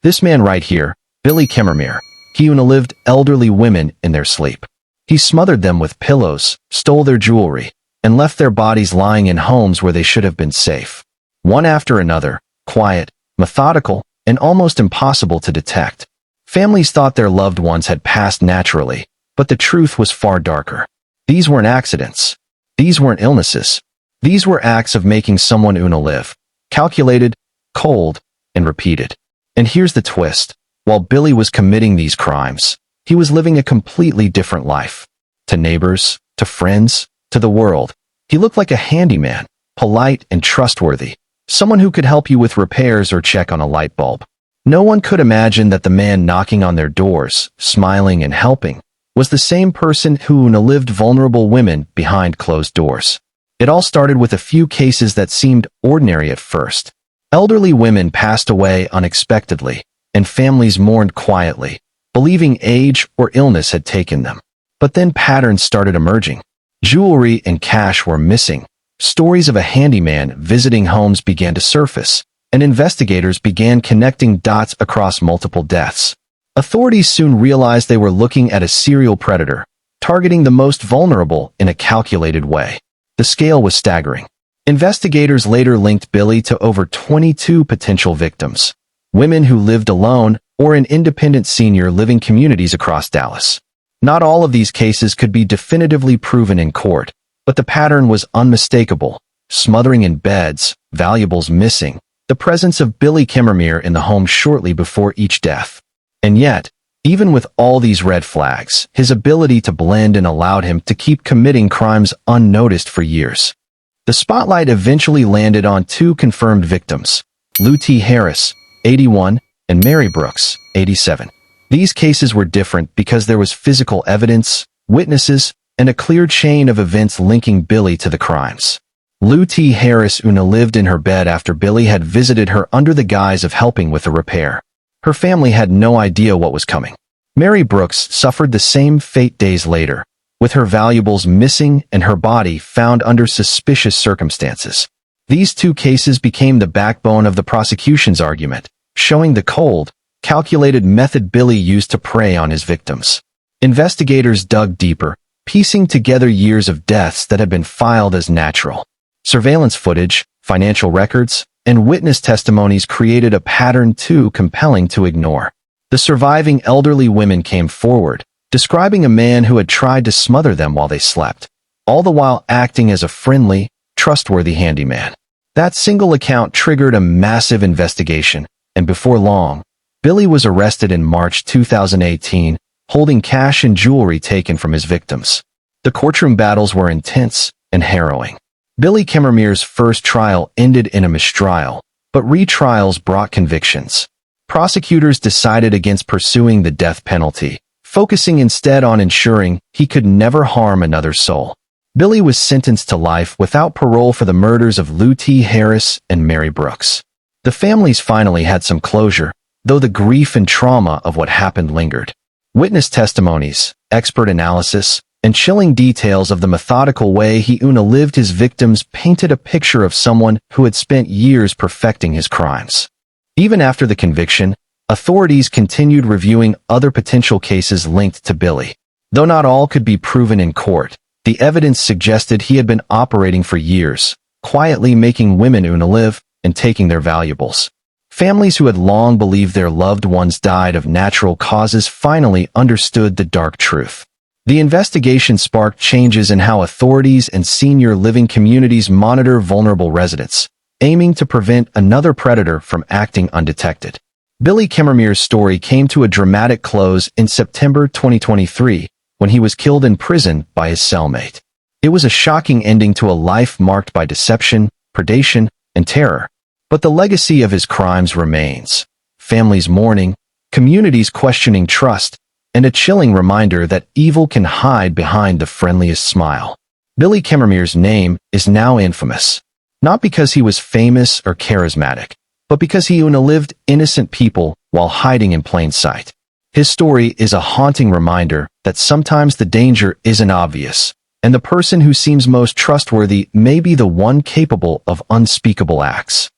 This man right here, Billy Chemirmir, he unalived elderly women in their sleep. He smothered them with pillows, stole their jewelry, and left their bodies lying in homes where they should have been safe. One after another, quiet, methodical, and almost impossible to detect. Families thought their loved ones had passed naturally, but the truth was far darker. These weren't accidents. These weren't illnesses. These were acts of making someone unalive, calculated, cold, and repeated. And here's the twist. While Billy was committing these crimes, he was living a completely different life. To neighbors, to friends, to the world, he looked like a handyman, polite and trustworthy, someone who could help you with repairs or check on a light bulb. No one could imagine that the man knocking on their doors, smiling and helping, was the same person who unalived vulnerable women behind closed doors. It all started with a few cases that seemed ordinary at first. Elderly women passed away unexpectedly, and families mourned quietly, believing age or illness had taken them. But then patterns started emerging. Jewelry and cash were missing. Stories of a handyman visiting homes began to surface, and investigators began connecting dots across multiple deaths. Authorities soon realized they were looking at a serial predator, targeting the most vulnerable in a calculated way. The scale was staggering. Investigators later linked Billy to over 22 potential victims, women who lived alone or in independent senior living communities across Dallas. Not all of these cases could be definitively proven in court, but the pattern was unmistakable: smothering in beds, valuables missing, the presence of Billy Chemirmir in the home shortly before each death. And yet, even with all these red flags, his ability to blend in allowed him to keep committing crimes unnoticed for years. The spotlight eventually landed on two confirmed victims, Lou T. Harris, 81, and Mary Brooks, 87. These cases were different because there was physical evidence, witnesses, and a clear chain of events linking Billy to the crimes. Lou T. Harris unalived in her bed after Billy had visited her under the guise of helping with a repair. Her family had no idea what was coming. Mary Brooks suffered the same fate days later, with her valuables missing and her body found under suspicious circumstances. These two cases became the backbone of the prosecution's argument, showing the cold, calculated method Billy used to prey on his victims. Investigators dug deeper, piecing together years of deaths that had been filed as natural. Surveillance footage, financial records, and witness testimonies created a pattern too compelling to ignore. The surviving elderly women came forward, describing a man who had tried to smother them while they slept, all the while acting as a friendly, trustworthy handyman. That single account triggered a massive investigation, and before long, Billy was arrested in March 2018, holding cash and jewelry taken from his victims. The courtroom battles were intense and harrowing. Billy Chemirmir's first trial ended in a mistrial, but retrials brought convictions. Prosecutors decided against pursuing the death penalty, focusing instead on ensuring he could never harm another soul. Billy was sentenced to life without parole for the murders of Lou T. Harris and Mary Brooks. The families finally had some closure, though the grief and trauma of what happened lingered. Witness testimonies, expert analysis, and chilling details of the methodical way he unalived his victims painted a picture of someone who had spent years perfecting his crimes. Even after the conviction, authorities continued reviewing other potential cases linked to Billy. Though not all could be proven in court, the evidence suggested he had been operating for years, quietly making women unalive and taking their valuables. Families who had long believed their loved ones died of natural causes finally understood the dark truth. The investigation sparked changes in how authorities and senior living communities monitor vulnerable residents, aiming to prevent another predator from acting undetected. Billy Chemirmir's story came to a dramatic close in September 2023, when he was killed in prison by his cellmate. It was a shocking ending to a life marked by deception, predation, and terror. But the legacy of his crimes remains. Families mourning, communities questioning trust, and a chilling reminder that evil can hide behind the friendliest smile. Billy Chemirmir's name is now infamous, not because he was famous or charismatic, but because he unalived innocent people while hiding in plain sight. His story is a haunting reminder that sometimes the danger isn't obvious, and the person who seems most trustworthy may be the one capable of unspeakable acts.